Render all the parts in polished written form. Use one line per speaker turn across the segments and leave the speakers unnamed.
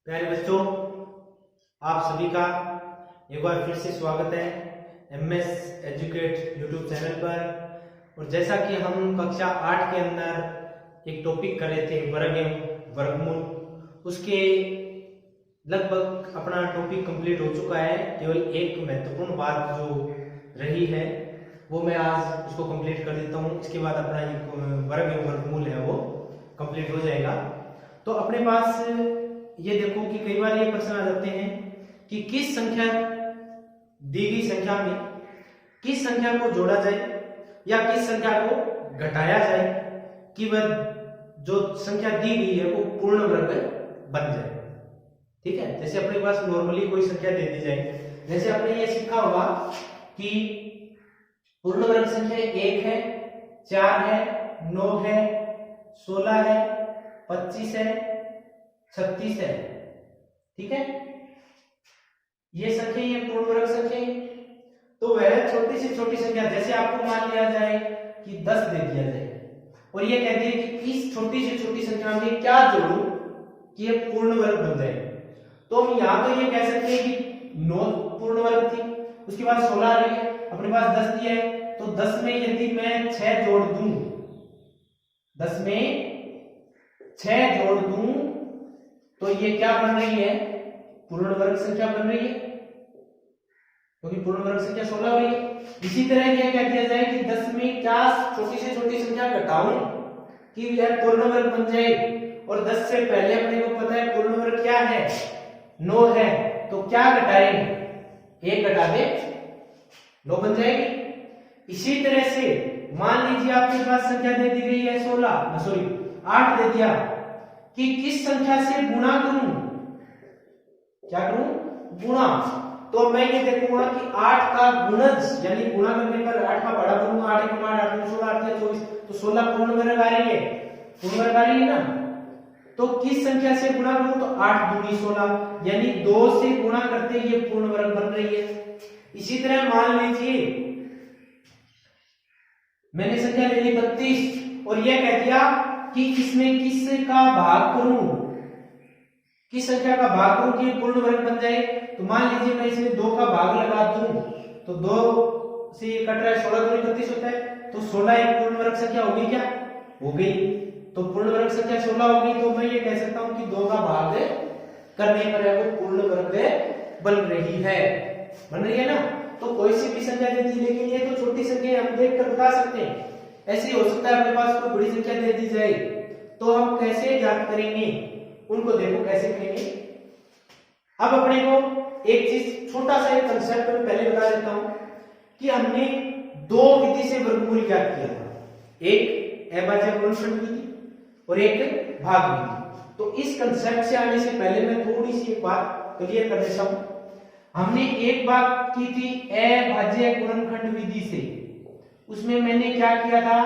प्यारे बच्चों, आप सभी का एक बार फिर से स्वागत है एमएस एजुकेट यूट्यूब चैनल पर। और जैसा कि हम कक्षा 8 के अंदर एक टॉपिक कर रहे थे वर्ग एवं वर्गमूल, उसके लगभग अपना टॉपिक कंप्लीट हो चुका है। केवल एक महत्वपूर्ण बात जो रही है वो मैं आज उसको कंप्लीट कर देता हूँ। इसके बाद अपना वर्ग एवं वर्गमूल है वो कंप्लीट हो जाएगा। तो अपने पास ये देखो कि कई बार ये प्रश्न आ जाते हैं कि किस संख्या दी गई संख्या में किस संख्या को जोड़ा जाए या किस संख्या को घटाया जाए कि वह जो संख्या दी गई है वो पूर्ण वर्ग बन जाए। ठीक है, जैसे अपने पास नॉर्मली कोई संख्या दे दी जाए, जैसे आपने ये सीखा होगा कि पूर्ण वर्ग संख्या 1 है, 4 है, 9 है, 16 है, 25 है, 36 है। ठीक है, ये संख्या ये पूर्ण वर्ग संख्या है। तो वह छोटी से छोटी संख्या, जैसे आपको मान लिया जाए कि 10 दे दिया जाए और ये कहती है कि इस छोटी से छोटी संख्या में क्या जोड़ूं कि ये पूर्ण वर्ग बन जाए, तो हम यहां तो ये कह सकते हैं कि 9 पूर्ण वर्ग थी, उसके बाद 16 आ रही है, अपने पास 10 दिया है, तो 10 में यदि मैं 6 जोड़ दूं, 10 में 6 जोड़ दूं तो ये क्या बन रही है? पूर्ण वर्ग संख्या बन रही है, क्योंकि पूर्ण वर्ग संख्या 16 हो रही है। इसी तरह यह कह दिया जाए कि 10 में क्या छोटी से छोटी संख्या घटाऊं कि यह पूर्ण वर्ग बन जाए, और 10 से पहले अपने को पता है पूर्ण वर्ग क्या है, 9 है, तो क्या घटाएंगे? 1 घटा दे, 9 बन जाएगी। इसी तरह से मान लीजिए आपके पास संख्या दे दी गई है 8 दे दिया कि किस संख्या से गुणा करूं, क्या करूं? गुणा। तो मैं ये देखूंगा कि 8 का गुणज, यानी गुणा करने पर 8 का बड़ा करूंगा, 8 × 8 8 × 16 8 × 24, तो 16 पूर्ण वर्ग आ रही है, पूर्ण वर्ग आ रही है ना। तो किस संख्या से गुणा करूं? तो 8 दूनी 16, यानी 2 से गुणा करते ये पूर्ण वर्ग बन रही है। इसी तरह मान लीजिए मैंने संख्या ले ली 32 और यह कह दिया कि इसमें किस का भाग करूं, किस संख्या का भाग करूं कि पूर्ण वर्ग बन जाए। तो मान लीजिए मैं इसमें 2 का भाग लगा दूं, तो 2 से ये कट रहा है, 16 दूनी 32 होता है, तो 16 एक पूर्ण वर्ग संख्या होगी क्या? हो गई। तो पूर्ण वर्ग संख्या 16 होगी, तो मैं ये कह सकता हूं कि 2 का भाग करने पर है वो पूर्ण वर्ग बन रही है, बन रही है ना। तो कोई सी भी संख्या दे दी, लेकिन ये तो छोटी संख्या हम देख कर बता सकते हैं। ऐसे ही हो सकता है अपने पास कोई बड़ी संख्या दे दी जाए, तो हम कैसे ज्ञात करेंगे, उनको देखो कैसे करेंगे। अब अपने को एक चीज, छोटा सा एक कंसेप्ट मैं पहले बता देता हूं कि हमने 2 विधि से वर्गमूल ज्ञात किया था, एक अभाज्य गुणनखंड विधि और एक भाग विधि। तो इस कंसेप्ट से आने से पहले मैं थोड़ी सी एक बात क्लियर कर देता हूं। हमने एक बात की थी अभाज्य गुणनखंड विधि से, उसमें मैंने क्या किया था,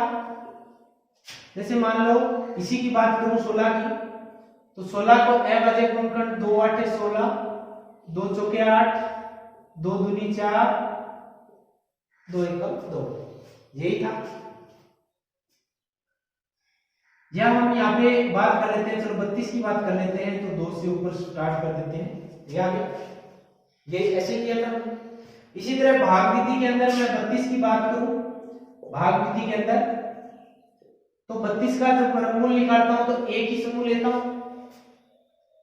जैसे मान लो इसी की बात करूं 16 की, तो 16 को अभाज्य गुणनखंड 2 8 16, 2 चौके 8, 2 दूनी 4, 2 एकम 2, यही था। या हम यहाँ पे बात कर लेते हैं, चलो 32 की बात कर लेते हैं, तो 2 से ऊपर स्टार्ट कर देते हैं, ये आ गया, ये ऐसे किया था। इसी तरह भाग विधि के अंदर मैं 32 की बात करूं, भाग विधि के अंदर तो 32 का जब वर्गमूल निकालता हूं तो एक ही समूह लेता हूं,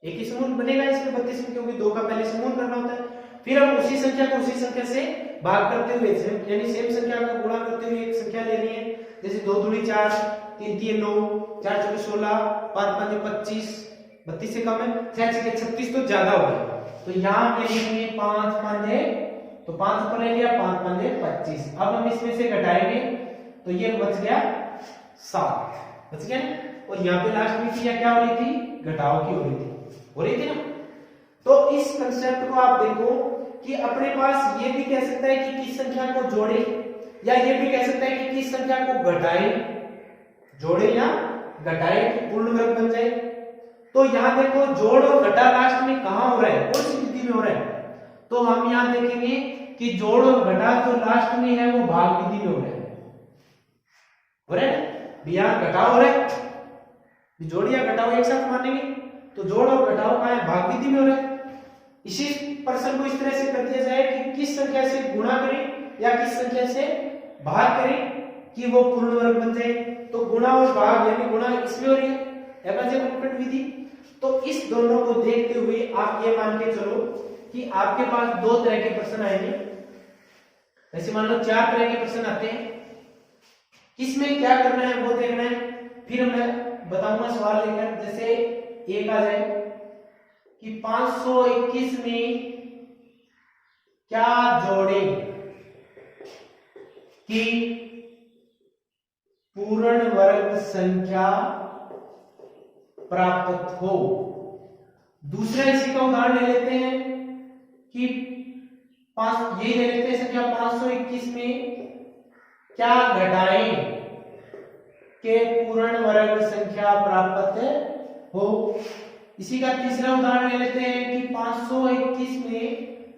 एक ही समूह बनेगा इसमें 32 में, क्योंकि 2 का पहले समूह करना होता है। फिर हम उसी संख्या को उसी संख्या से भाग करते हुए, यानी सेम संख्या का गुणा करते हुए एक संख्या लेनी है, जैसे 2 दूनी 4, 3 3 9, 4 चौके 16, 5 5 25, 32 से कम है, 6 6 36 तो ज्यादा हो गया, तो यहां हम ले लेंगे 5 5 तो 5 ऊपर ले लिया, 5 5 25। अब हम इसमें से घटाएंगे तो ये बच गया 7, बच गया ना। और यहाँ पे लास्ट में क्रिया क्या हो रही थी? घटाव की हो रही थी ना। तो इस कंसेप्ट को आप देखो कि अपने पास ये भी कह सकता है कि किस संख्या को जोड़े, या ये भी कह सकता है कि किस संख्या को घटाए, जोड़े या घटाए तो पूर्ण वर्ग बन जाए। तो यहां देखो जोड़ और घटा लास्ट में कहां हो रहा है, कौन सी विधि में हो रहा है? तो हम यहां देखेंगे कि जोड़ और घटा जो लास्ट में है वो भाग विधि में हो रहा है, हो रहा है ना। यहां घटाव हो रहा है, जोड़ या घटाव एक साथ मानेंगे, तो जोड़ और घटाव कहाँ है, भाग विधि में हो रहा है। इसी प्रश्न को इस तरह से कर दिया जाए कि किस संख्या से गुणा करें या किस संख्या से भाग करें कि वो पूर्ण वर्ग बन जाए। तो गुणा और भाग यानी गुणा इसमें हो रही है अभाज्य गुणनखंड विधि। तो इस दोनों को देखते हुए आप ये मान के चलो कि आपके पास दो तरह के प्रश्न आएंगे। ऐसे मान लो चार तरह के प्रश्न आते हैं, किसमें क्या करना है वो देखना है, फिर मैं बताऊंगा सवाल लेकर। जैसे एक आ जाए कि 521 में क्या जोड़ें कि पूर्ण वर्ग संख्या प्राप्त हो। दूसरा इसी का उदाहरण ले लेते हैं कि यही ले लेते हैं संख्या 521 में क्या घटाएं के पूर्ण वर्ग संख्या प्राप्त हो। इसी का तीसरा उदाहरण ले लेते हैं कि 521 में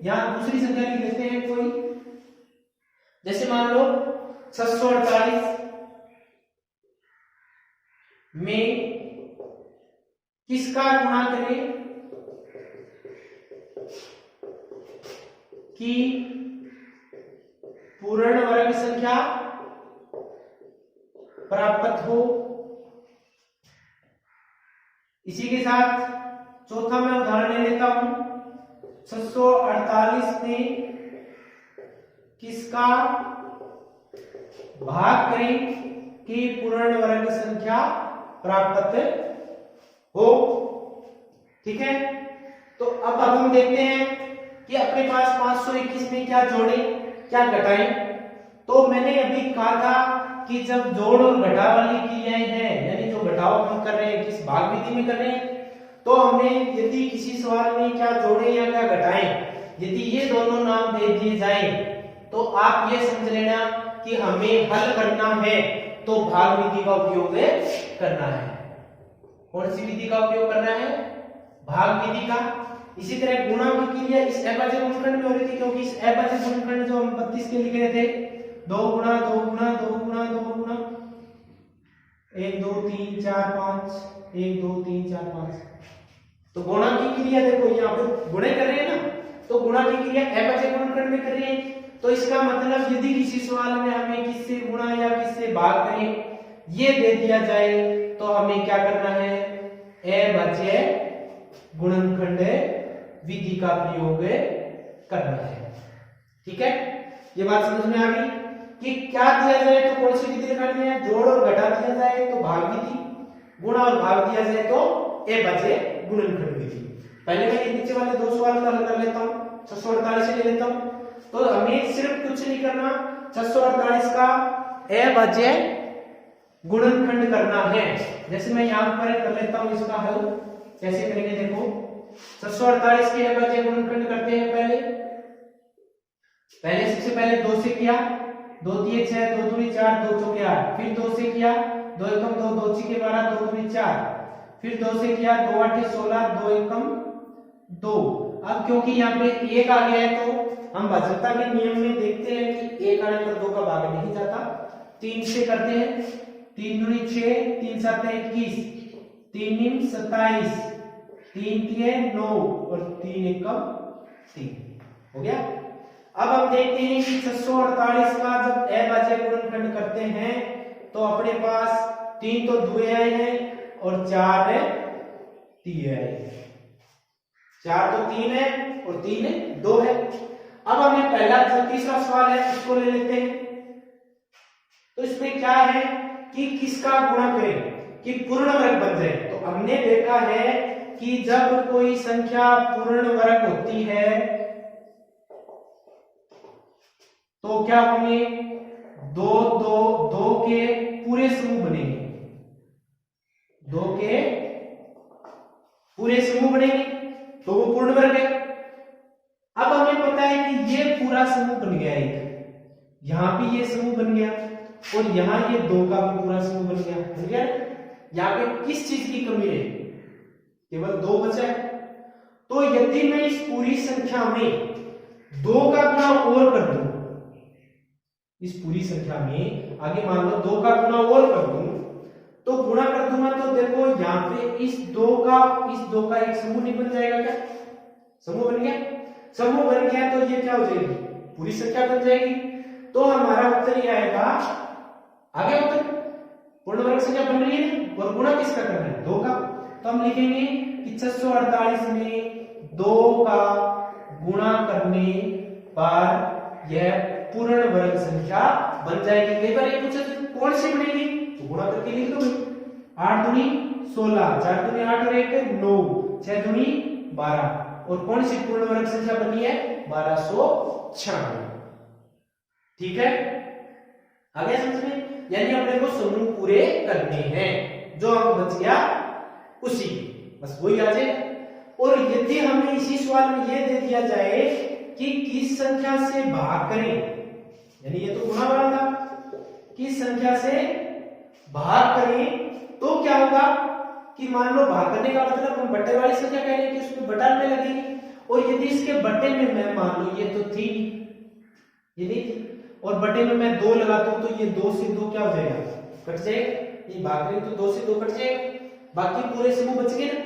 यहां दूसरी संख्या लिख लेते हैं कोई, जैसे मान लो 648 में किसका गुणा करें कि पूर्ण वर्ग संख्या प्राप्त हो। इसी के साथ चौथा मैं उदाहरण ले लेता हूं, 648 में किसका भाग करें कि पूर्ण वर्ग संख्या प्राप्त हो। ठीक है, तो अब हम देखते हैं कि अपने पास 521 में क्या जोड़ें क्या घटाएं। तो मैंने अभी कहा था कि जब जोड़ और घटाव वाली क्रियाएं हैं, यानी जो घटाव हम कर रहे हैं किस भाग विधि में कर रहे हैं, तो हमें यदि किसी सवाल में क्या जोड़ें या क्या घटाएं, यदि ये दोनों नाम दे दिए जाएं तो आप ये समझ लेना कि हमें हल करना है तो भाग विधि का उपयोग करना है। कौन सी विधि का उपयोग करना है, भाग विधि का। इसी तरह गुणा की क्रिया इस अभाज्य गुणनखंड में हो रही थी, क्योंकि इस अभाज्य गुणनखंड जो हम 32 के लिख रहे थे, 2 गुणा 2 गुणा 2 गुणा 2 गुणा 1 2 3 4 5 1 2 3 4 5। तो गुणा की क्रिया देखो यहाँ पे गुणे कर रहे हैं ना, तो गुणा की क्रिया अभाज्य गुणनखंड में कर रहे हैं। तो इसका मतलब यदि किसी सवाल में हमें किससे गुणा या किससे भाग करें ये दे दिया जाए तो हमें क्या करना है, अभाज्य गुणनखंड विधि का प्रयोग करना है। ठीक है, ये बात समझ में आ गई कि क्या दिया जाए तो कौन सी विधि करनी है, जोड़ और घटा दिया जाए तो भाग विधि, गुणा और भाग दिया जाए तो अभाज्य गुणनखंड विधि। पहले मैं नीचे वाले दो सवाल का हल कर लेता हूं, 648 से ले लेता हूं। तो हमें सिर्फ कुछ नहीं करना, 648 का अभाज्य गुणनखंड करना है। जैसे मैं यहां पर कर लेता हूं इसका हल, कैसे करेंगे देखो। 648 के अभाज्य गुणनखंड करते हैं। पहले सबसे पहले 2 से किया, 2 3 6 2 दूनी 4 2 चौके 8, फिर 2 से किया, 2 एकम 2 2 छीके 12 2 दूनी 4, फिर 2 से किया, 2 8 16 2 एकम 2। अब क्योंकि यहाँ पे 1 आ गया है तो हम भाज्यता के नियम में देखते हैं कि 1 आने पर 2 का भाग नहीं जाता। 3 से करते हैं, 3 दूनी 6 3 7 21 3 निम 27 3 3 9 और 3 एकम 3 हो गया। अब हम देखते हैं कि 648 का जब अभाज्य गुणनखंड करते हैं तो अपने पास 3 तो दुए आए हैं और 4 है तिये आए हैं। 4 तो 3 है और 3 2 है। अब हमें पहला जो तीसरा सवाल है उसको ले लेते हैं। तो इसमें क्या है कि किसका गुणा करें कि पूर्ण वर्ग बन जाए। तो हमने देखा है कि जब कोई संख्या पूर्ण वर्ग होती है तो क्या हमें दो के पूरे समूह बनेंगे, 2 के पूरे समूह बनेंगे तो वो पूर्ण वर्ग है। अब हमें पता है कि ये पूरा समूह बन गया, एक यहां भी ये समूह बन गया और यहां ये 2 का भी पूरा समूह बन गया। यहाँ पे किस चीज की कमी है, केवल 2 बचा है। तो यदि मैं इस पूरी संख्या में 2 का गुणा और कर दूं, इस पूरी संख्या में आगे मान लो 2 का गुणा और कर दूं, तो गुणा कर दूंगा तो देखो यहाँ पे इस दो का एक समूह नहीं बन जाएगा क्या? समूह बन गया। समूह बन गया तो ये क्या हो जाएगी? पूरी संख्या बन जाएगी। तो हमारा उत्तर ये आएगा, आगे उत्तर पूर्ण वर्ग संख्या बन रही है और गुणा किसका करना है? 2 का। तो हम लिखेंगे कि 648 में 2 का गुणा करने पर यह पूर्ण वर्ग संख्या बन जाएगी। कई बार ये पूछा तो कौन सी बनेगी, तो गुणा करके लिख दो भाई। 8 दूनी 16, 4 दूनी 8 और 1 9, 6 दूनी 12। और कौन सी पूर्ण वर्ग संख्या बनी है? 1296। ठीक है, आगे समझ में? यानी अपने को समूह पूरे करने हैं, जो अंक बच गया उसी बस वही आ जाए। और यदि हमें इसी सवाल में यह दे दिया जाए कि किस संख्या से भाग करें, यानी ये तो गुणा वाला था, किस संख्या से भाग करें तो क्या होगा कि मान लो भाग करने का मतलब हम बट्टे वाली संख्या कह रहे हैं कि उसमें बटा में लगेगी। और यदि इसके बट्टे में मैं मान लो ये तो थी, ये नहीं थी, और बटे में मैं 2 लगाता हूं तो ये 2 से 2 क्या हो जाएगा? कट जाएगा। ये भाग रही तो 2 से 2 कट जाएगा, बाकी पूरे समूह बच गए ना।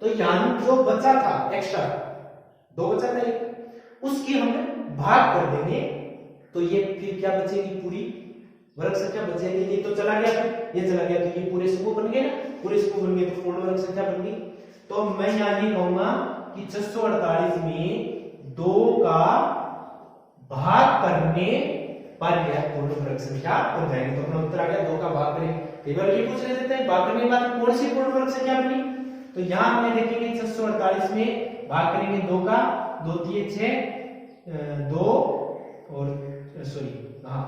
तो यहाँ जो बचा था एक्स्ट्रा 2 बचा था, उसकी हम भाग कर देंगे तो ये फिर क्या बचेगी? पूरी वर्ग संख्या बचेगी। ये तो चला गया, ये चला गया तो ये पूरे समूह बन गए ना। पूरे समूह बन गए तो पूर्ण वर्ग संख्या बन गई। तो मैं यहाँ ये कहूंगा कि 648 में 2 का भाग करने पर यह पूर्ण वर्ग संख्या बन जाएगी। तो अपना उत्तर आ गया 2 का भाग करें। कई बार ये पूछ रहे थे भाग करने के बाद कौन सी पूर्ण वर्ग संख्या बनी, तो यहां हमने देखेंगे 648 में भाग करेंगे 2 का, 2 3 6 2 और सॉरी हाँ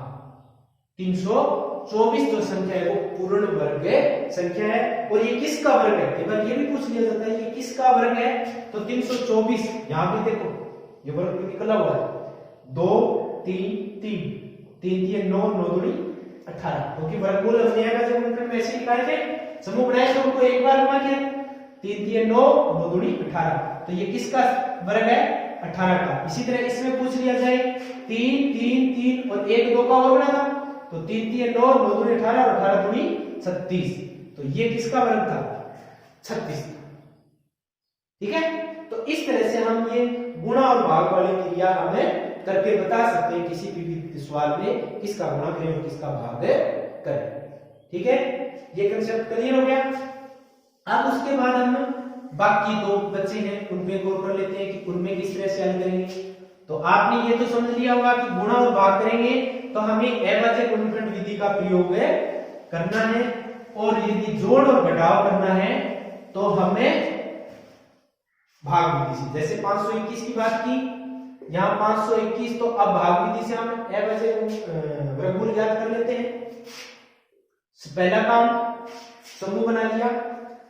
324 जो संख्या है वो पूर्ण वर्ग संख्या है। और ये किसका वर्ग है? कई बार ये भी पूछ लिया जाता है ये किसका वर्ग है, तो 324 यहां भी देखो ये वर्ग निकला हुआ है 2 3 3 3 3 9 9 दूनी 18, क्योंकि वर्गमूल हमने आएगा जब उनके में ऐसे निकाले थे समूह बनाए तो उनको एक बार गुणा किया 3 3 9 9 दूनी 18। तो ये किसका वर्ग है? 18 का। इसी तरह इसमें पूछ लिया जाए 3 3 3 और 1 2 का और बना था तो 3 3 9 9 दूनी 18 और 18 दूनी 36। तो ये किसका वर्ग था? 36। ठीक है, तो इस तरह से हम ये गुणा और भाग वाली क्रिया हमें करके बता सकते हैं किसी भी सवाल में किसका गुणा करें और किसका भाग करें। ठीक है, ये कंसेप्ट क्लियर हो गया। अब उसके बाद हम बाकी 2 बच्चे हैं उन पे गौर कर लेते हैं कि उनमें किस तरह से हल करेंगे। तो आपने ये तो समझ लिया होगा कि गुणा और भाग करेंगे तो हमें अभाज्य गुणनखंड विधि का प्रयोग करना है, और यदि जोड़ और घटाव करना है तो हमें भाग विधि से, जैसे 521 की बात की यहाँ 521, तो अब भाग विधि से हम अभाज्य वर्गमूल ज्ञात कर लेते हैं। पहला काम समूह बना लिया।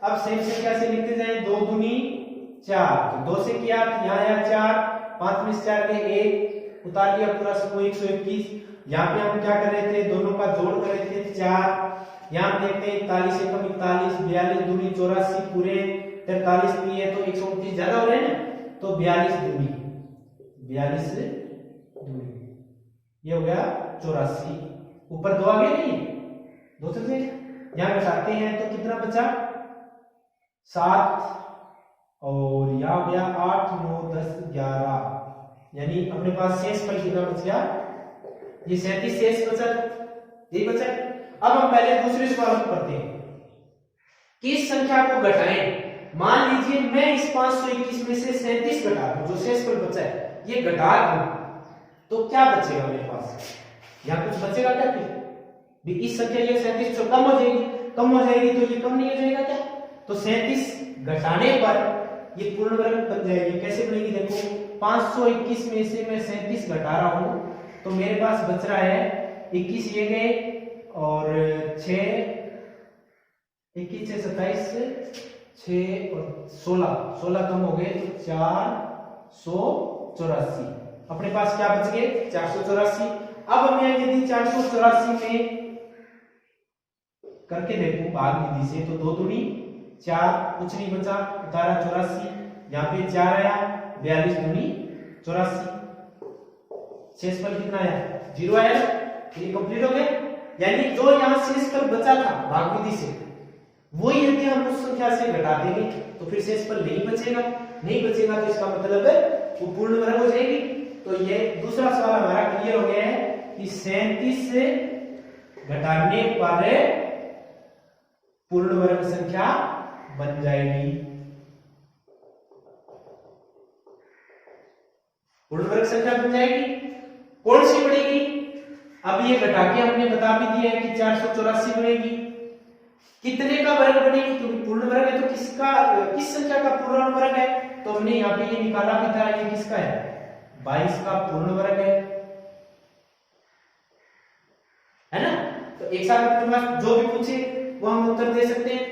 अब सेम संख्या से लिखते जाए 2 दूनी 4, तो 2 से किया तो यहाँ आया 4, 5 में 4 के 1 उतार लिया पूरा समूह 121। यहाँ पे हम क्या कर रहे थे? दोनों का जोड़ कर रहे थे 4। यहाँ देखते हैं 41 एकम 41, 42 दूनी 84 पूरे 43 भी है तो 129 ज्यादा हो रहे हैं ना, तो 42 दूनी ये हो गया 84। ऊपर 2 आ गए नहीं, 2 से यहाँ घटाते हैं तो कितना बचा? 7 और यहाँ हो गया 8 9 10 11, यानी अपने पास शेष फल कितना बच गया? ये 37 शेष बचा, यही बचा। अब हम पहले दूसरे सवाल को करते हैं कि इस संख्या को घटाएं। मान लीजिए मैं इस 521 में से 37 घटा दूं, जो शेष फल बचा है ये घटा दूं, तो क्या बचेगा मेरे पास? यहाँ कुछ बचेगा क्या? फिर इस संख्या ये 37 तो कम हो जाएगी तो ये कम नहीं हो जाएगा क्या? तो 37 घटाने पर ये पूर्ण वर्ग बन जाएगी। कैसे बनेगी? देखो 521 में से मैं 37 घटा रहा हूं तो मेरे पास बच रहा है 21 ये गए और 6 21 से 27 6 और 16 कम हो गए तो 484। अपने पास क्या बच गए? 484। अब हम यदि 484 में करके देखो भाग विधि से तो 2 दूनी 4, कुछ नहीं बचा, उतारा 84, यहाँ पे 4 आया, 42 दूनी 84, शेषफल कितना आया? 0 आया। ये कंप्लीट हो गया। यानी जो यहाँ शेषफल बचा था भाग विधि से वही यदि हम उस संख्या से घटा देंगे तो फिर शेषफल नहीं बचेगा, नहीं बचेगा तो इसका मतलब है वो पूर्ण वर्ग हो जाएगी। तो ये दूसरा सवाल हमारा क्लियर हो गया है कि 37 से घटाने पर पूर्ण वर्ग संख्या बन जाएगी। पूर्ण वर्ग संख्या बन जाएगी। कौन सी बनेगी? अब ये घटा के हमने बता भी दिया है कि 484 बनेगी। कितने का वर्ग बनेगी? क्योंकि पूर्ण वर्ग है तो किस संख्या का पूर्ण वर्ग है? तो हमने यहाँ पे ये निकाला भी था, ये किसका है? 22 का पूर्ण वर्ग है ना? तो एक साथ अपने पास जो भी पूछे वो हम उत्तर दे सकते हैं।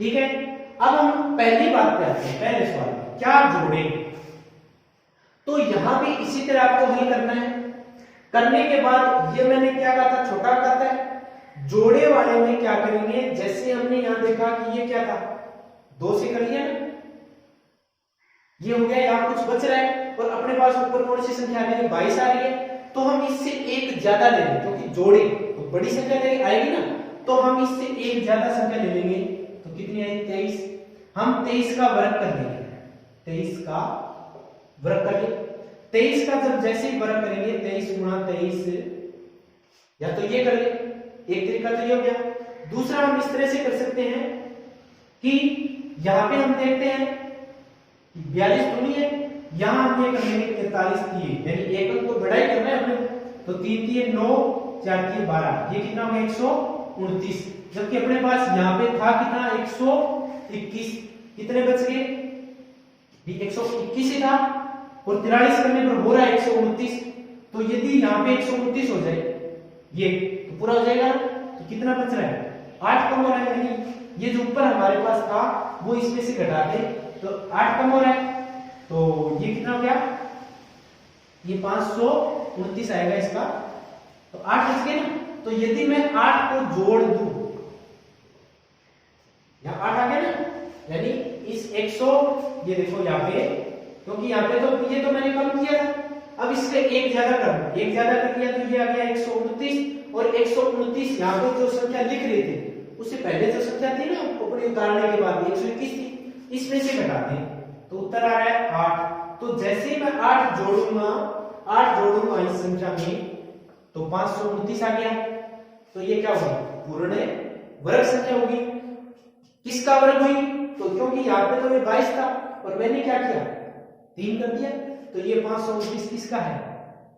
ठीक है, अब हम पहली बात पे आते हैं, पहले सवाल में क्या जोड़े। तो यहां भी इसी तरह आपको हल करना है। करने के बाद ये मैंने क्या कहा था, छोटा कहा था। जोड़े वाले में क्या करेंगे, जैसे हमने यहां देखा कि ये क्या था, 2 से कर लिया ना, ये हो गया, यहां कुछ बच रहा है और अपने पास ऊपर कौन सी संख्या आ रही है, 22 आ रही है। तो हम इससे एक ज्यादा ले लेंगे क्योंकि जोड़े तो बड़ी संख्या आएगी ना, तो हम इससे एक ज्यादा संख्या ले लेंगे। तो कितनी आई? 23। हम 23 का वर्ग कर देंगे, 23 का वर्ग करिए। 23 का जब जैसे ही वर्ग करेंगे, 23 गुणा 23, या तो ये कर ले, एक तरीका तो ये हो गया। दूसरा हम इस तरह से कर सकते हैं कि यहां पे हम देखते हैं 42 दूनी है, यहां हम ये कर लेंगे 43 दिए, यानी एक अंक तो बड़ा ही करना है अपने। तो 3 दिए 9, 4 दिए 12, ये कितना हो गया? 129। जबकि अपने पास यहां पे था कितना? 121। कितने बच गए? 121 ही था और 43 करने पर हो रहा है 129। तो यदि यहाँ पे 129 हो जाए ये तो पूरा हो जाएगा। तो कितना बच रहा है? 8 कम हो रहा है, यानी ये जो ऊपर हमारे पास था वो इसमें से घटा दे तो 8 कम हो रहा है। तो ये कितना हो गया? ये 529 आएगा इसका। तो 8 बच गए ना। तो यदि मैं 8 को जोड़ दूं, यहां 8 आ गया ना, यानी इस 100, ये देखो यहाँ पे, क्योंकि यहाँ पे तो ये तो मैंने कम किया था, अब इससे एक ज्यादा कर दूं, एक ज्यादा कर दिया तो ये आ गया 129। और 129 यहाँ पे जो संख्या लिख रहे थे उससे पहले जो संख्या थी ना ऊपरी उतारने के बाद 121 थी, इसमें से घटा दें तो उत्तर आ रहा है 8। तो जैसे ही मैं 8 जोड़ूंगा इस संख्या में तो 529 आ गया। तो ये क्या होगी? पूर्ण वर्ग संख्या होगी। किसका वर्ग हुई? तो क्योंकि यहाँ पे तो ये 22 था और मैंने क्या किया? 3 कर दिया। तो ये 529 किसका है?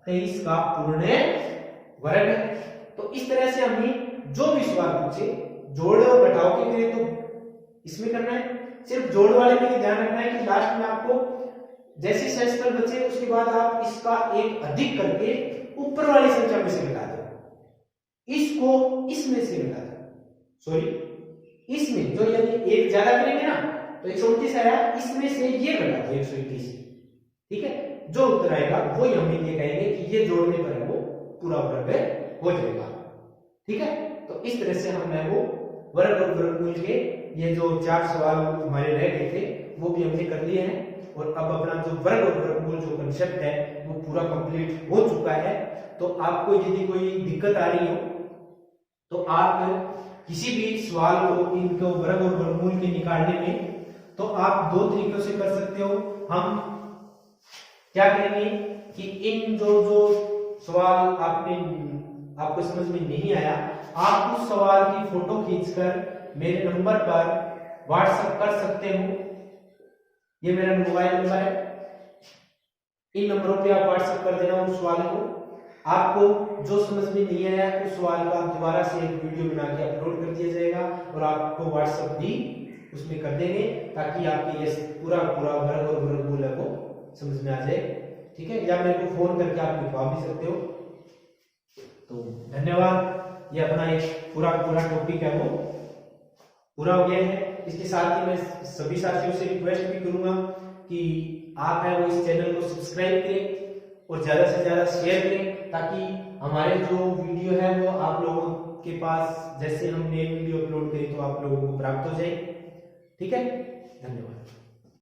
23 का पूर्ण वर्ग है। तो इस तरह से हमें जो भी सवाल पूछे जोड़ और घटाव के लिए तो इसमें करना है। सिर्फ जोड़ वाले में ध्यान रखना है कि लास्ट में आपको जैसे शेषफल बचे उसके बाद आप इसका एक अधिक करके ऊपर वाली संख्या में से घटा दो, इसको इसमें से घटा दो, सॉरी इसमें जो यदि एक ज्यादा करेंगे ना तो 129 आया, इसमें से ये घटा दो 121। ठीक है, जो उत्तर आएगा वो हम ये कहेंगे कि ये जोड़ने पर है वो पूरा वर्ग हो जाएगा। ठीक है, तो इस तरह से हमने वो वर्ग और वर्गमूल के ये जो 4 सवाल हमारे रह गए थे वो भी हमने कर लिए हैं। और अब अपना जो वर्ग और वर्गमूल जो कंसेप्ट है वो पूरा कंप्लीट हो चुका है। तो आपको यदि कोई दिक्कत आ रही हो तो आप किसी भी सवाल को इनको वर्ग और वर्गमूल के निकालने में तो आप 2 तरीकों से कर सकते हो। हम क्या करेंगे कि इन जो सवाल आपको समझ में नहीं आया, आप उस सवाल की फोटो खींचकर मेरे नंबर पर व्हाट्सएप कर सकते हो। ये मेरा मोबाइल नंबर है, इन नंबरों पे आप व्हाट्सएप कर देना उस सवाल को। आपको जो समझ में नहीं आया उस सवाल का दोबारा से एक वीडियो बना के अपलोड कर दिया जाएगा और आपको व्हाट्सएप भी उसमें कर देंगे ताकि आपके ये पूरा वर्ग और वर्गमूल है वो समझ में आ जाए। ठीक है, या मेरे को फोन करके आप लिखवा भी सकते हो। तो धन्यवाद। ये अपना एक पूरा टॉपिक है वो पूरा हो गया है। इसके साथ ही मैं सभी साथियों से रिक्वेस्ट भी करूंगा कि आप है वो इस चैनल को सब्सक्राइब करें और ज्यादा से ज्यादा शेयर करें ताकि हमारे जो वीडियो है वो आप लोगों के पास जैसे हम नए वीडियो अपलोड करें तो आप लोगों को प्राप्त हो जाए। ठीक है, धन्यवाद।